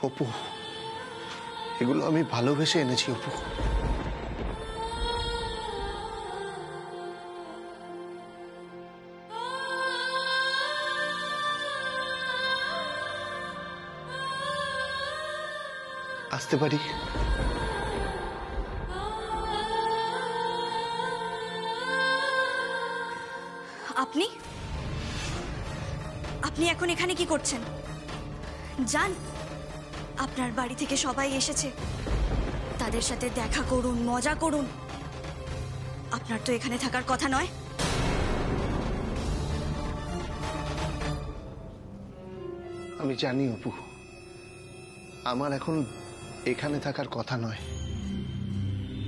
অপু, এগুলো আমি ভালোবেসে এনেছি অপু। আসতে পারি? আপনি আপনি এখন এখানে কি করছেন? যান, আপনার বাড়ি থেকে সবাই এসেছে, তাদের সাথে দেখা করুন, মজা করুন। আপনার তো এখানে থাকার কথা নয়। আমি জানি অপু, আমার এখন এখানে থাকার কথা নয়,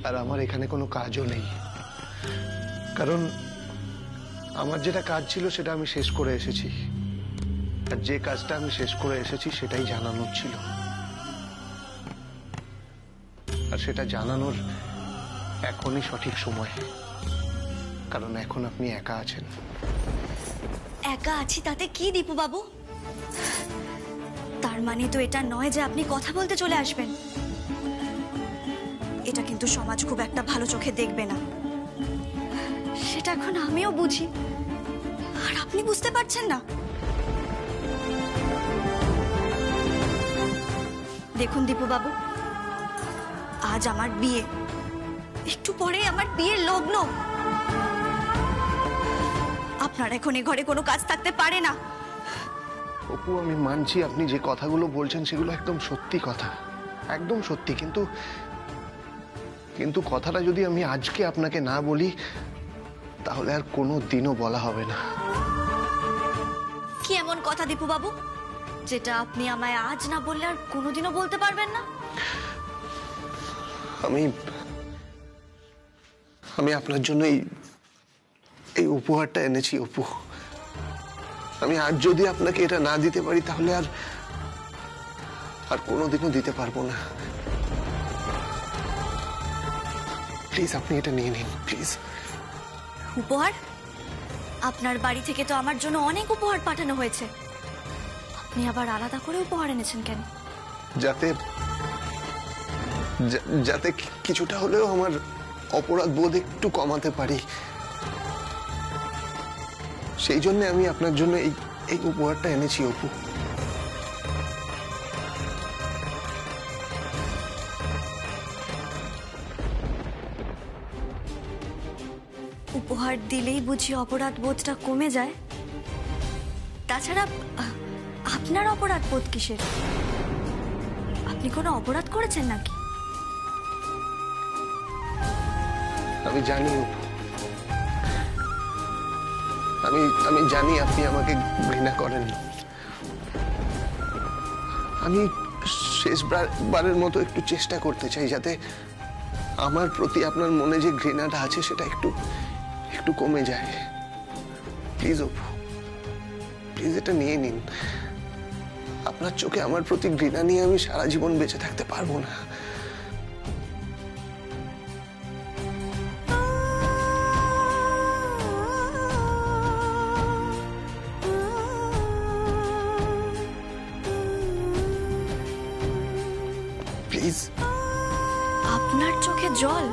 আর আমার এখানে কোনো কাজও নেই, কারণ আমার যেটা কাজ ছিল সেটা আমি শেষ করে এসেছি, আর যে কাজটা আমি শেষ করে এসেছি সেটাই জানানোর ছিল, আর সেটা জানানোর এখনই সঠিক সময়, কারণ এখন আপনি একা আছেন। একা আছি তাতে কি দীপু বাবু? তার মানে তো এটা নয় যে আপনি কথা বলতে চলে আসবেন। এটা কিন্তু সমাজ খুব একটা ভালো চোখে দেখবে না, সেটা এখন আমিও বুঝি, আর আপনি বুঝতে পারছেন না। দেখুন দীপু বাবু, আজ আমার বিয়ে, একটু পরে আমার বিয়ের লগ্ন। আপনার এখন এ ঘরে কোনো কাজ থাকতে পারে না। অপু, আমি মানছি আপনি যে কথাগুলো বলছেন সেগুলো একদম সত্যি কথা, একদম সত্যি, কিন্তু কথাটা যদি আমি আজকে আপনাকে না বলি তাহলে আর কোনো দিনও বলা হবে না। কি এমন কথা দীপু বাবু যেটা আপনি আমায় আজ না বললে আর কোনোদিনও বলতে পারবেন না? আমি আপনার জন্য এই উপহারটা এনেছি অপু। আমি আজ যদি আপনাকে এটা না দিতে পারি তাহলে আর কোনোদিনও দিতে পারবো না। প্লিজ আপনি এটা নিয়ে নিন, প্লিজ। উপহার? আপনার বাড়ি থেকে তো আমার জন্য অনেক উপহার পাঠানো হয়েছে, আপনি আবার আলাদা করে উপহার এনেছেন কেন? যাতে কিছুটা হলেও আমার অপরাধ বোধ একটু কমাতে পারি, সেই জন্য আমি আপনার জন্য এই উপহারটা এনেছি অপু। উপহার দিলেই বুঝি অপরাধ বোধটা কমে যায়? তাছাড়া আপনার অপরাধ বোধ কিসের? আপনি কোনো অপরাধ করেছেন নাকি? আমি জানি অপু, আমি জানি আপনি আমাকে ঘৃণা করেন। আমি শেষবারের মতো একটু চেষ্টা করতে চাই যাতে আমার প্রতি আপনার মনে যে ঘৃণাটা আছে সেটা একটু কমে যায়। প্লিজ অপু, প্লিজ এটা নিয়ে নিন। আপনার চোখে আমার প্রতি ঘৃণা নিয়ে আমি সারা জীবন বেঁচে থাকতে পারবো না। প্লিজ। আপনার চোখে জল?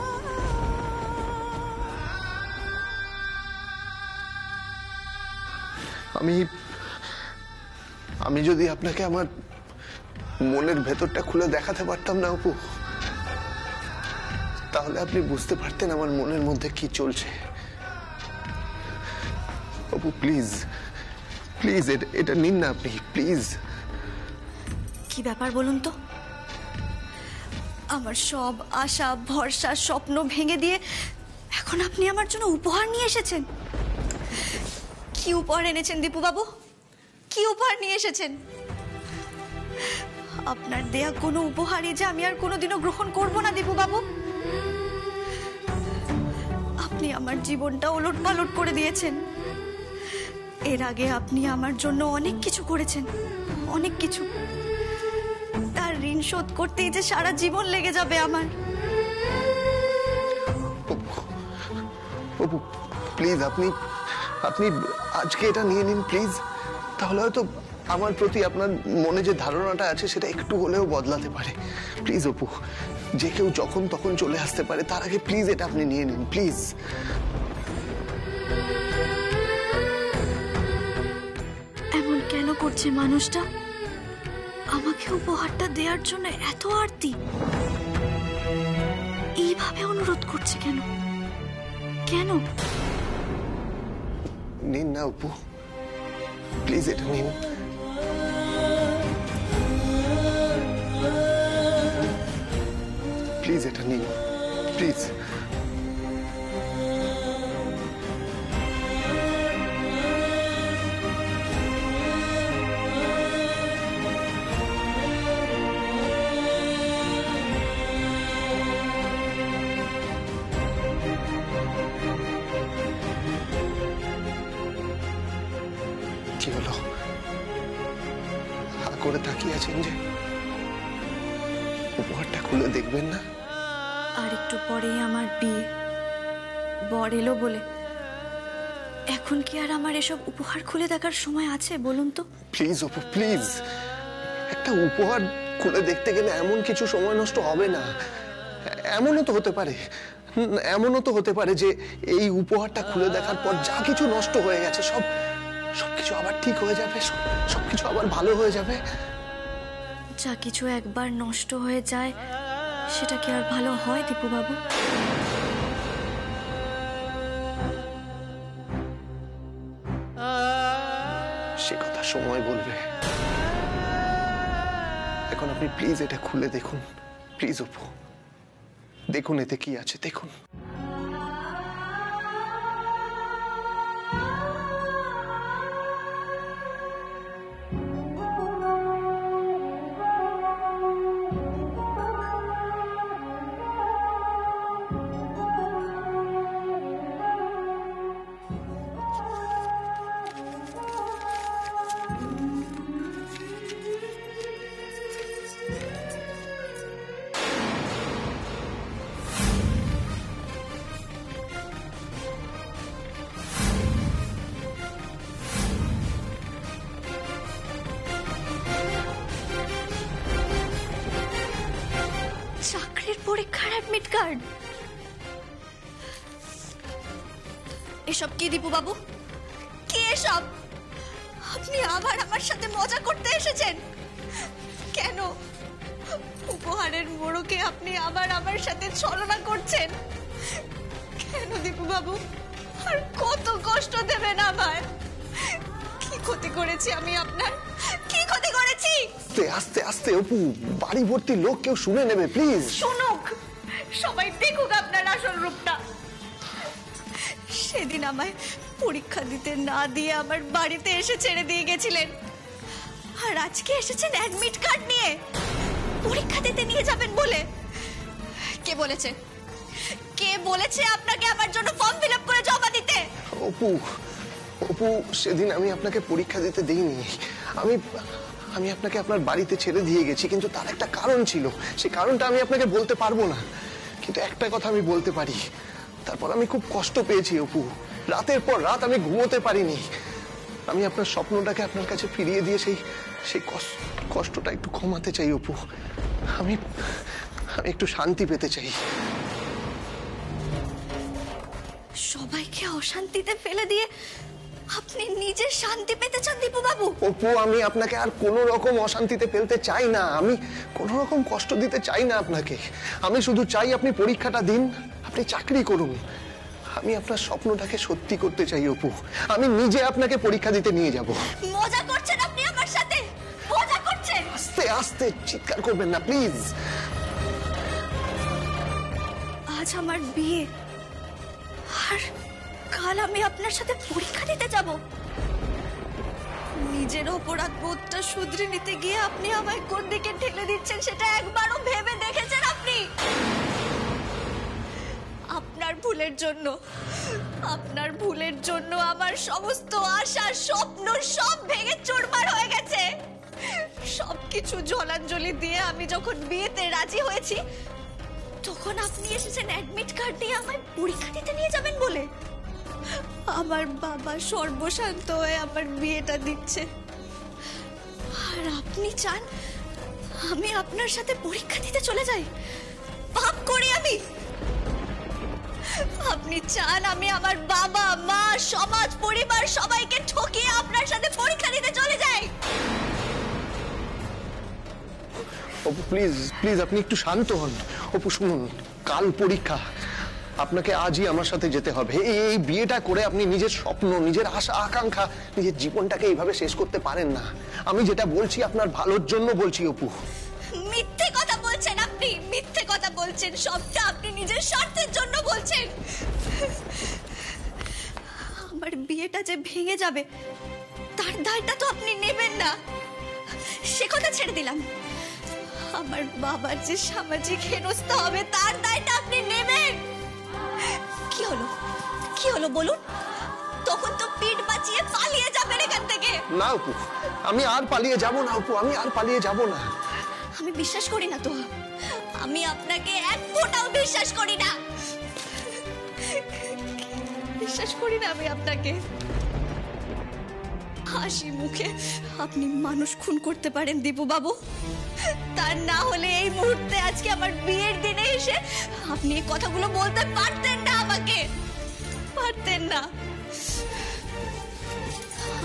আমি যদি আপনাকে আমার মনের ভেতরটা খুলে দেখাতে পারতাম না অপু, তাহলে আপনি বুঝতে পারতেন আমার মনের মধ্যে কি চলছে। অপু প্লিজ, প্লিজ এটা নিন না আপনি, প্লিজ। কি ব্যাপার বলুন তো? আমার সব আশা ভরসা স্বপ্ন ভেঙে দিয়ে এখন আপনি আমার জন্য উপহার নিয়ে এসেছেন? কি উপহার এনেছেন দীপু বাবু? কি উপহার নিয়ে এসেছেন? আপনার দেয়া কোনো উপহারই যে আমি আর কোনোদিনও গ্রহণ করব না দীপু বাবু। আপনি আমার জীবনটা ওলটপালট করে দিয়েছেন। এর আগে আপনি আমার জন্য অনেক কিছু করেছেন, অনেক কিছু। তার ঋণ শোধ করতেই যে সারা জীবন লেগে যাবে আমার। অপু প্লিজ আপনি আজকে এটা নিয়ে নিন প্লিজ, তাহলে হয়তো আমার প্রতি আপনার মনে যে ধারণাটা আছে সেটা একটু হলেও বদলাতে পারে। প্লিজ অপু, যে কেউ যখন তখন চলে আসতে পারে, তার আগে প্লিজ এটা আপনি নিয়ে নিন প্লিজ। এমন কেন করছে মানুষটা? আমাকে উপহারটা দেওয়ার জন্য এত আরতি, এইভাবে অনুরোধ করছে কেন? কেন? নিন না অপু, প্লিজ এটা নিন। প্লিজ এটা নিন, প্লিজ। কি হলো? হা করে তাকিয়ে আছেন যে? উপহারটা খুলে দেখবেন না? আর একটু পরেই আমার বিয়ে, বর এলো বলে এখন কি আর আমার এসব উপহার খুলে দেখার সময় আছে বলুন তো? Please Apu, please. একটা উপহার খুলে দেখতে গেলে এমন কিছু সময় নষ্ট হবে না। এমনও তো হতে পারে যে এই উপহারটা খুলে দেখার পর যা কিছু নষ্ট হয়ে গেছে সবকিছু আবার ঠিক হয়ে যাবে, সবকিছু আবার ভালো হয়ে যাবে। যা কিছু একবার নষ্ট হয়ে যায় সেটা কি আর ভালো হয় দীপু বাবু? সে কথা সময় বলবে। এখন আপনি প্লিজ এটা খুলে দেখুন, প্লিজ অপু। দেখুন এতে কি আছে, দেখুন। চাকরির পরীক্ষার অ্যাডমিট কার্ড? এসব কি দীপু বাবু? কি এসব? আপনি আবার আমার সাথে মজা করতে এসেছেন কেন? উপহারের মোড়কে আপনি আবার আমার সাথে ছলনা করছেন কেন দীপু বাবু? আর কত কষ্ট দেবেন আমায়? কি ক্ষতি করেছি আমি আপনার? কি ক্ষতি করেছি? আস্তে আস্তে আস্তে অপু, বাড়ি ভর্তি লোক, কেউ শুনে নেবে, প্লিজ। শুনুক, সবাই দেখুক আপনার আসল রূপটা। সেদিন আমায় পরীক্ষা দিতে না দিয়ে আমার বাড়িতে এসে ছেড়ে দিয়ে গেছিলেন, আর আজকে এসেছেন অ্যাডমিট কার্ড নিয়ে পরীক্ষা দিতে নিয়ে যাবেন বলে। কে বলেছে? কে বলেছে আপনাকে আমার জন্য ফর্ম ফিল আপ করে জমা দিতে? অপু, অপু, সেদিন আমি আপনাকে পরীক্ষা দিতে দেইনি। আমি আপনাকে আপনার বাড়িতে ছেড়ে দিয়ে গেছি, কিন্তু তার একটা কারণ ছিল। সেই কারণটা আমি আপনাকে বলতে পারবো না, কিন্তু একটা কথা আমি বলতে পারি। তারপর আমি খুব কষ্ট পেয়েছি অপু, রাতের পর রাত আমি ঘুমোতে পারিনি। আমি আপনার স্বপ্নটাকে আপনার কাছে ফিরিয়ে দিয়ে সেই কষ্টটা একটু কমাতে চাই অপু। আমি একটু শান্তি পেতে চাই। সবাইকে অশান্তিতে ফেলে দিয়ে আপনি নিজে শান্তি পেতে চান দীপু বাবু? অপু, আমি আপনাকে আর কোনো রকম অশান্তিতে ফেলতে চাই না। আমি কোনো রকম কষ্ট দিতে চাই না আপনাকে। আমি শুধু চাই আপনি পরীক্ষাটা দিন, আপনি চাকরি করুন। আমি আপনার স্বপ্নটাকে সত্যি করতে চাই অপু। আমি নিজে আপনাকে পরীক্ষা দিতে নিয়ে যাব। মজা করছেন আপনি আমার সাথে? মজা করছেন? আস্তে আস্তে, চিৎকার করবেন না প্লিজ। আজ আমার বিয়ে, আর কাল আমি আপনার সাথে পরীক্ষা দিতে যাব। নিজের অপরাধ বোধটা শুধরে নিতে গিয়ে আপনি আমায় কোন দিকে ঠেলে দিচ্ছেন সেটা একবারও ভেবে দেখেছেন আপনি? আপনার ভুলের জন্য আমার সমস্ত আশা, স্বপ্ন সব ভেঙে চুরমার হয়ে গেছে। সবকিছু জলাঞ্জলি দিয়ে আমি যখন বিয়েতে রাজি হয়েছি, তখন আপনি এসেছেন অ্যাডমিট কার্ড নিয়ে আমায় পরীক্ষা দিতে নিয়ে যাবেন বলে। আমার বাবা সর্বশান্ত হয়ে আমার বিয়েটা দিচ্ছে, আর আপনি চান আমি আপনার সাথে পরীক্ষা দিতে চলে যাই? পাপ করি আমি? আপনি চান আমি আমার বাবা মা সমাজ পরিবার সবাইকে ঠকিয়ে আপনার সাথে পরীক্ষা দিতে চলে যাই? অপু প্লিজ প্লিজ আপনি একটু শান্ত হন। অপু শুনুন, কাল পরীক্ষা, আপনাকে আজই আমার সাথে যেতে হবে। এই বিয়েটা করে আপনি নিজের স্বপ্ন, নিজের আশা আকাঙ্ক্ষা, নিজের জীবনটাকে এইভাবে শেষ করতে পারেন না। আমি যেটা বলছি আপনার ভালোর জন্য বলছি অপু। মিথ্যে কথা বলছেন আপনি, মিথ্যে কথা বলছেন। সবটা আপনি নিজের স্বার্থের জন্য বলছেন। আমার বিয়েটা যে ভেঙে যাবে তার দায়টা তো আপনি নেবেন না, সে কথা ছেড়ে দিলাম। আমার বাবার যে সামাজিক হেনস্থা হবে তার দায়টা আপনি নেবেন। কি হলো, কি হলো বলুন? তখন তো পিঠ বাঁচিয়ে পালিয়ে যাবেন এখান থেকে। না অপু, আমি আর পালিয়ে যাব না অপু, আমি আর পালিয়ে যাব না। আমি বিশ্বাস করি না তো, আমি আপনাকে এক ফোঁটাও বিশ্বাস করি না। বিশ্বাস করি না আমি আপনাকে। হাসি মুখে আপনি মানুষ খুন করতে পারেন দীপু বাবু, তার না হলে এই মুহূর্তে আজকে আমার বিয়ের দিনে এসে আপনি এই কথাগুলো বলতে পারতেন না আমাকে, পারতেন না।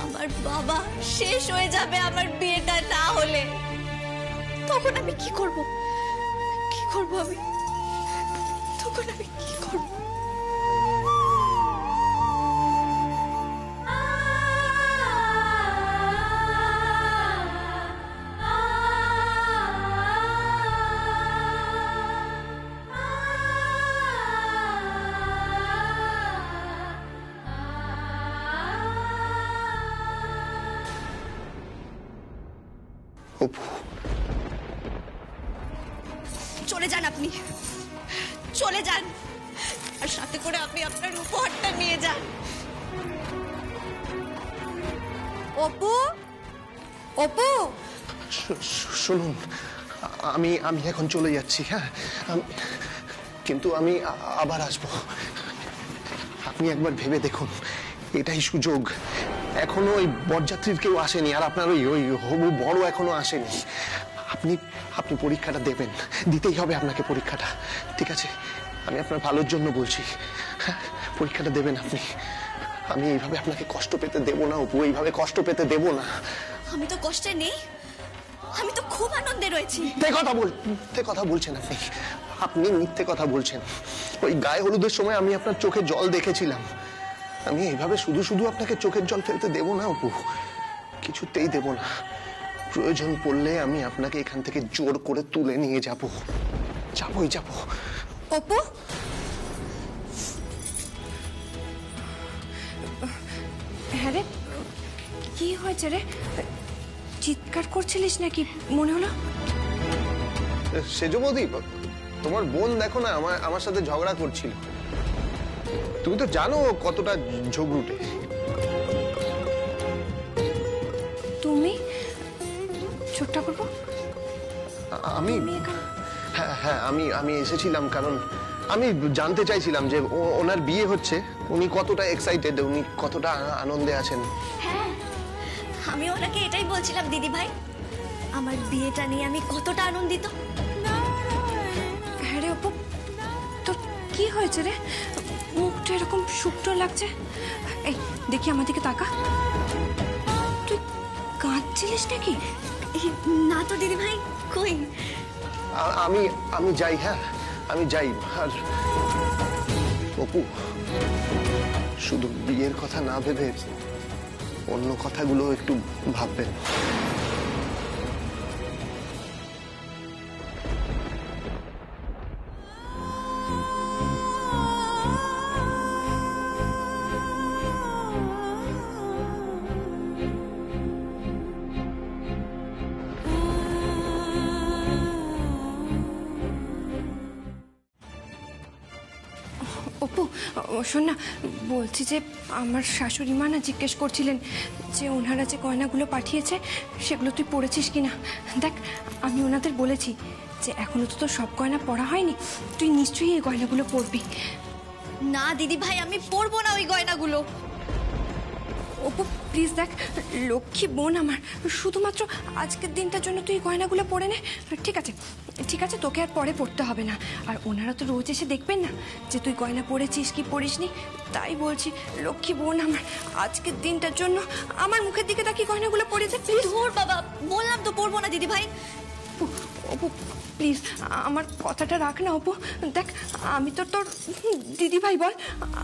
আমার বাবা শেষ হয়ে যাবে আমার বিয়েটা না হলে, তখন আমি কি করব? কি করব আমি? তখন আমি কি করব? অপু চলে যান আপনি, চলে যান, আর সাথে করে আপনি আপনার উপহারটা নিয়ে যান। অপু, অপু শুনুন, আমি আমি এখন চলে যাচ্ছি। হ্যাঁ, কিন্তু আমি আবার আসবো। আপনি একবার ভেবে দেখুন, এটাই সুযোগ। এখনো ওই বরযাত্রীর কেউ আসেনি, আর আপনার ওই ওই হবু বড় এখনো আসেনি। আপনি আপনি পরীক্ষাটা দেবেন, দিতেই হবে আপনাকে পরীক্ষাটা, ঠিক আছে? আমি আপনার ভালোর জন্য বলছি, হ্যাঁ, পরীক্ষাটা দেবেন আপনি। আমি এইভাবে আপনাকে কষ্ট পেতে দেব না অপু, এইভাবে কষ্ট পেতে দেব না। আমি তো কষ্টে নেই, আমি তো খুব আনন্দে রয়েছি। মিথ্যে কথা বলছেন আপনি, আপনি মিথ্যে কথা বলছেন। ওই গায়ে হলুদের সময় আমি আপনার চোখে জল দেখেছিলাম। আমি এইভাবে শুধু শুধু আপনাকে চোখের জল ফেলতে দেব না অপু, কিছুতেই দেব না। প্রয়োজন পড়লে আমি আপনাকে এখান থেকে জোর করে তুলে নিয়ে যাব, যাবই যাব। অপু, হ্যাঁ রে, কি হয়েছে রে? চিৎকার করছিলিস নাকি মনে হলো? সেজ বৌদি, তোমার বোন দেখো না আমার সাথে ঝগড়া করছিল। তুমি তো জানো কতটা ঝগড়ুটে। তুমি ছোট্ট করবো? আমি হ্যাঁ হ্যাঁ আমি এসেছিলাম কারণ আমি জানতে চাইছিলাম যে ওনার বিয়ে হচ্ছে, উনি কতটা এক্সাইটেড, উনি কতটা আনন্দে আছেন। হ্যাঁ, আমি ওনাকে এটাই বলছিলাম দিদি ভাই, আমার বিয়েটা নিয়ে আমি কতটা আনন্দিত। হ্যাঁ রে অপু, তোর কি হয়েছে রে? মুখটা এরকম শুকনো লাগছে। এই দেখি আমার দিকে তাকা, তুই কাঁদছিলিস নাকি? না তো দিদি ভাই, কই? আমি যাই, হ্যাঁ আমি যাই। আর অপু, শুধু বিয়ের কথা না ভেবে অন্য কথাগুলো একটু ভাববেন। অপু শোন না, বলছি যে আমার শাশুড়ি মা না জিজ্ঞেস করছিলেন যে ওনারা যে গয়নাগুলো পাঠিয়েছে সেগুলো তুই পরেছিস কিনা। দেখ, আমি ওনাদের বলেছি যে এখনো তো তোর সব গয়না পরা হয়নি, তুই নিশ্চয়ই এই গয়নাগুলো পরবি। না দিদি ভাই, আমি পরবো না ওই গয়নাগুলো। অপু প্লিজ দেখ, লক্ষ্মী বোন আমার, শুধুমাত্র আজকের দিনটার জন্য তুই গয়নাগুলো পরে নে। ঠিক আছে ঠিক আছে, তোকে আর পরে পড়তে হবে না। আর ওনারা তো রোজ এসে দেখবেন না যে তুই গয়না পরেছিস কি পরিসনি। তাই বলছি লক্ষ্মী বোন আমার, আজকের দিনটার জন্য আমার মুখের দিকে তাকিয়ে গয়নাগুলো পরেছে প্লিজ। ধুর বাবা, বললাম তো পড়বো না দিদি ভাই। অপু প্লিজ আমার কথাটা রাখ না অপু। দেখ আমি তো তোর দিদি ভাই, বল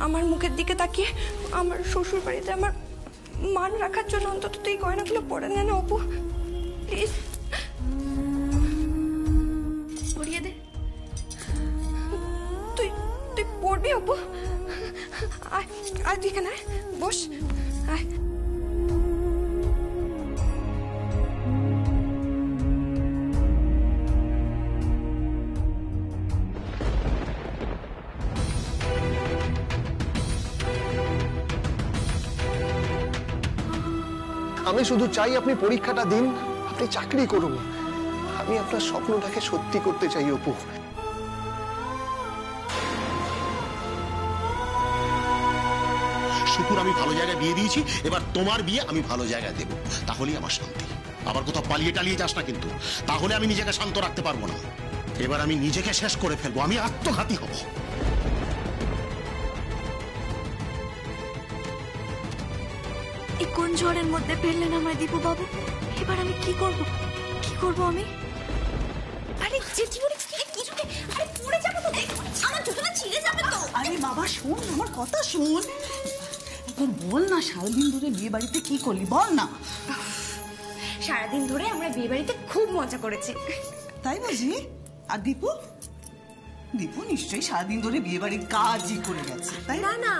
আমার মুখের দিকে তাকিয়ে আমার শ্বশুর বাড়িতে আমার মান রাখার জন্য অন্তত তুই গয়নাগুলো পরে নে না অপু প্লিজ। পরিয়ে দে। তুই তুই পড়বি অপু? আয় আয় তুই এখানে আয়, বস আয়। আমি শুধু চাই আপনি পরীক্ষাটা দিন, আপনি চাকরি করুন। আমি আপনার স্বপ্নটাকে সত্যি করতে চাই অপু। শুকুর আমি ভালো জায়গায় বিয়ে দিয়েছি, এবার তোমার বিয়ে আমি ভালো জায়গায় দেব, তাহলেই আমার শান্তি। আবার কোথাও পালিয়ে টালিয়ে যাস না কিন্তু, তাহলে আমি নিজেকে শান্ত রাখতে পারবো না। এবার আমি নিজেকে শেষ করে ফেলবো, আমি আত্মঘাতী হব। এই কোন ঝড়ের মধ্যে ফেললেন আমায় দীপু বাবু? এবার আমি কি করব? কি করব আমি? আরে জেঠিমণি কিছুতে, আরে পড়ে যাবো তো, আমার জুতোটা ছিঁড়ে যাবে তো। আরে বাবা শোন, আমার কথা শোন। এখন বল না, সারাদিন ধরে বিয়ে বাড়িতে কি করলি বল না। সারাদিন ধরে আমরা বিয়ে বাড়িতে খুব মজা করেছি। তাই বুঝি? আর দীপু? দীপু নিশ্চয়ই সারাদিন ধরে বিয়ে বাড়ির কাজই করে গেছে, তাই না না,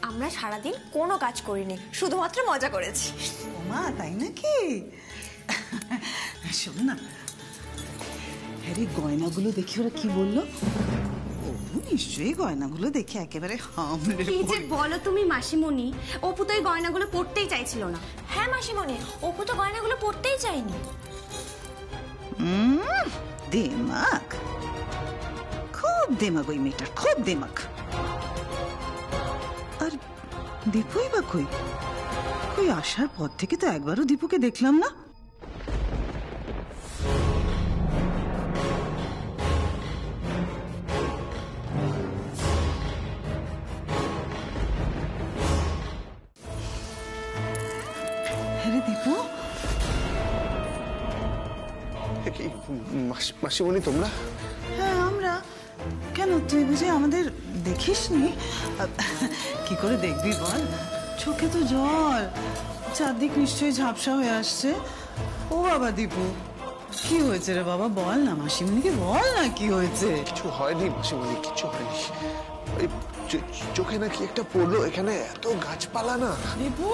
আমরা সারাদিন কোনো কাজ করিনি, শুধুমাত্র মজা করেছি। মা তাই নাকি? শোন না, আরে গয়নাগুলো দেখি ওরা কি বললো। অপু নিশ্চয়ই গয়নাগুলো দেখে একেবারে হামলে কি যে পড়বে। বলো তুমি মাসিমণি, অপু তো এই গয়নাগুলো পড়তেই চাইছিল না। হ্যাঁ মাসিমণি, অপু তো গয়নাগুলো পড়তেই চায়নি। দেমাগ, খুব দেমাগ ওই মেয়েটার, খুব দেমাগ। আর দীপুই বা কই? কই আসার পর থেকে তো একবারও দীপুকে দেখলাম না। আরে দীপু, কি মাসিমণি তোমরা? হ্যাঁ আমরা। কেন তুই বুঝি আমাদের দেখিসনি? কি করে দেখবি বল, চোখে তো জল, চারদিক নিশ্চয়ই ঝাপসা হয়ে আসছে। ও বাবা দীপু, কি হয়েছে রে বাবা? বল না মাসিমণিকে, বল না কি হয়েছে। কিছু হয়নি মাসিমণি, কিছু হয়নি। ওই চোখে নাকি একটা পড়লো, এখানে এত গাছপালা না। দীপু,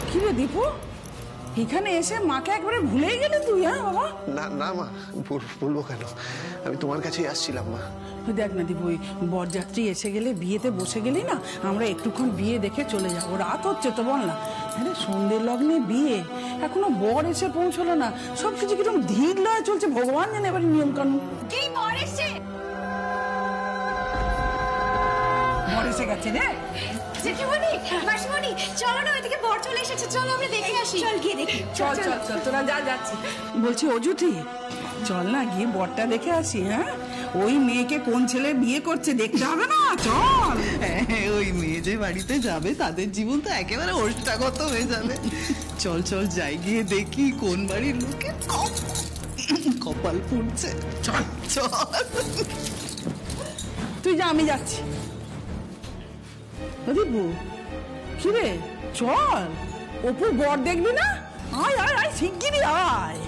কি রে দীপু, এখানে এসে মাকে একবারে ভুলেই গেলে তুই? হ্যাঁ বাবা? না না মা, বলবো কেন, আমি তোমার কাছেই আসছিলাম মা। তুই দেখ না দীপু, ওই বরযাত্রী এসে গেলে, বিয়েতে বসে গেলি না, আমরা একটুক্ষণ বিয়ে দেখে চলে যাবো। রাত হচ্ছে তো, বল না। আরে সন্ধ্যের লগ্নে বিয়ে, এখনো বর এসে পৌঁছলো না, সব কিছু কিরকম ধীর লয় চলছে, ভগবান জানে এবার নিয়ম কানুন। কি বর এসে? বর এসে গেছে রে। জেঠিমণি, মাসিমণি, চলো না, ওইদিকে বর চলে এসেছে, চলো আমরা দেখে আসি। চল গিয়ে দেখি। চল চল চল, তোরা যা, যাচ্ছি। বলছি অজুতি, চল না গিয়ে বরটা দেখে আসি। হ্যাঁ, ওই মেয়েকে কোন ছেলে বিয়ে করছে দেখতে হবে না? চল। হ্যাঁ, ওই মেয়ে যে বাড়িতে যাবে তাদের জীবন তো একেবারে ওষ্ঠাগত হয়ে যাবে। চল চল যাই, গিয়ে দেখি কোন বাড়ির লোকে কপাল পুড়ছে। চল চল। তুই যা, আমি যাচ্ছি। দীপু, কি রে, চল। অপুর বর দেখবি না? আয় আয় আয়, শিগগিরই আয়।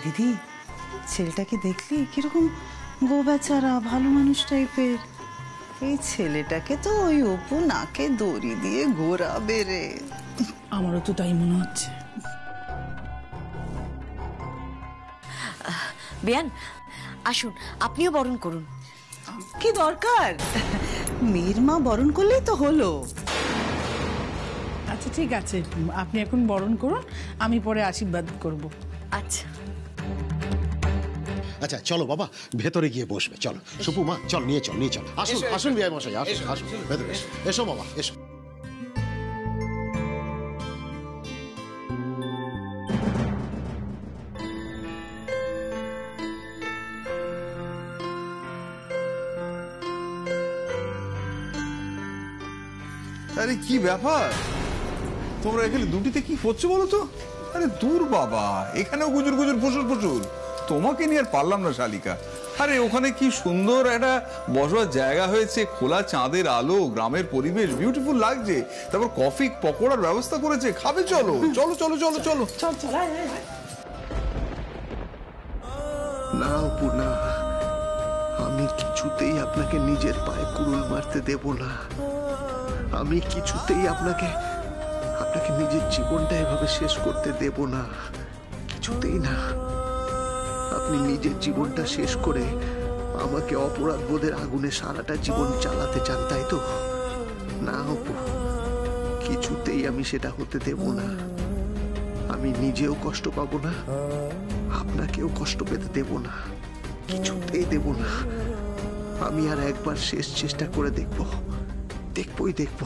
দিদি, ছেলেটাকে দেখলি কিরকম গো বেচারা, ভালো মানুষ টাইপের। এই ছেলেটাকে তো ওই অপু নাকে দড়ি দিয়ে ঘোরাবে রে। আমারও তো তাই মনে হচ্ছে। বেয়ান, আসুন আপনিও বরণ করুন। কি দরকার, মেয়ের মা বরণ করলেই তো হলো। আচ্ছা ঠিক আছে, আপনি এখন বরণ করুন, আমি পরে আশীর্বাদ করব। আচ্ছা আচ্ছা চলো বাবা, ভেতরে গিয়ে বসবে। চলো সুপু মা, চল নিয়ে চল, নিয়ে চল। আসুন আসুন বিআই মশাই, আসুন আসুন ভেতরে এসো। এসো বাবা এসো। আরে কি ব্যাপার, তোমরা এখানে দুটিতে কি করছো বলো তো? আরে দূর বাবা, এখানেও গুজুর গুজুর ফুসুর ফুসুর। তোমাকে নিয়ে আর পারলাম না শালিকা। আরে ওখানে কি সুন্দর একটা বসবার জায়গা হয়েছে, খোলা চাঁদের আলো, গ্রামের পরিবেশ, বিউটিফুল লাগছে। তারপর কফি পকোড়ার ব্যবস্থা করেছে, খাবে? চলো চলো চলো চলো চলো চল চল। না অপু না, আমি কিছুতেই আপনাকে নিজের পায়ে কুড়ুল মারতে দেব না। আমি কিছুতেই আপনাকে নিজের জীবনটা এভাবে শেষ করতে দেব না, কিছুতেই না। আপনি নিজের জীবনটা শেষ করে আমাকে অপরাধ বোধের আগুনে সারাটা জীবন চালাতে চান, তাই তো? না অপু, কিছুতেই আমি সেটা হতে দেব না। আমি নিজেও কষ্ট পাবো না, আপনাকেও কষ্ট পেতে দেব না, কিছুতেই দেব না। আমি আর একবার শেষ চেষ্টা করে দেখবই দেখব।